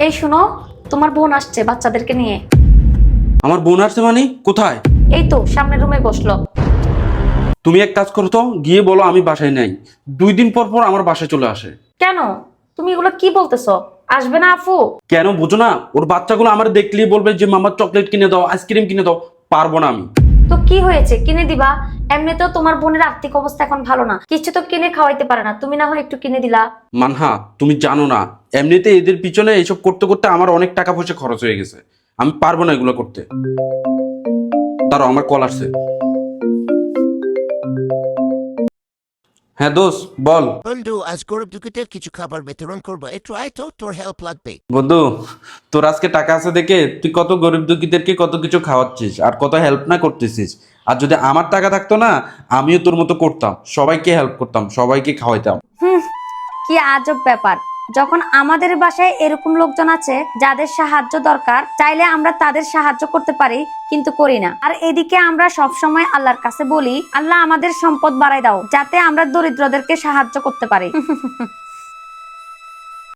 এই শুনো, তোমার বোন আসছে বাচ্চাদেরকে নিয়ে। আমার বোন আসছে মানে? কোথায়? এই তো সামনের রুমে বসলো। তুমি এক কাজ করো তো, গিয়ে বলো আমি বাসায় নাই। 2 দিন পর পর আমার বাসায় চলে আসে। কেন? তুমি এগুলো কি বলতেছো? আসবে না আফু? কেন বুঝো না? ওর বাচ্চাগুলো আমার দেখলেই বলবে যে মামা চকলেট কিনে দাও, আইসক্রিম কিনে দাও। পারবো না আমি। তো কি হয়েছে, কিনে দিবা। এমনিতেও তোমার বোনের আর্থিক অবস্থা এখন ভালো না, কিছু তো কিনে খাওয়াইতে পারে না, তুমি না হয় একটু কিনে দিলা। মানহা, তুমি জানো না, এমনিতে এদের পিছনে এইসব করতে করতে আমার অনেক টাকা পয়সা খরচ হয়ে গেছে। আমি পারবো না এগুলো করতে। দাঁড়াও, আমার কল আসছে। হ্যাঁ দোস্ত, বল। বন্ধু, আজ গরিব দুঃখীদের কিছু খাবার বিতরণ করবো, একটু আয় তো, তোর হেল্প লাগবে। বন্ধু, তোর আজকে টাকা আছে দেখে তুই কত গরিব দুঃখীদেরকে কত কিছু খাওয়াচ্ছিস আর কত হেল্প না করতেছিস। আর যদি আমার টাকা থাকতো না, আমিও তোর মতো করতাম, সবাইকে হেল্প করতাম, সবাইকে খাওয়াইতাম। কি আজব ব্যাপার, যখন আমাদের বাসায় এরকম লোকজন আছে যাদের সাহায্য দরকার, চাইলে আমরা তাদের সাহায্য করতে পারি, কিন্তু করি না। আর এদিকে আমরা সব সময় আল্লাহর কাছে বলি, আল্লাহ আমাদের সম্পদ বাড়াই দাও যাতে আমরা দরিদ্রদেরকে সাহায্য করতে পারি।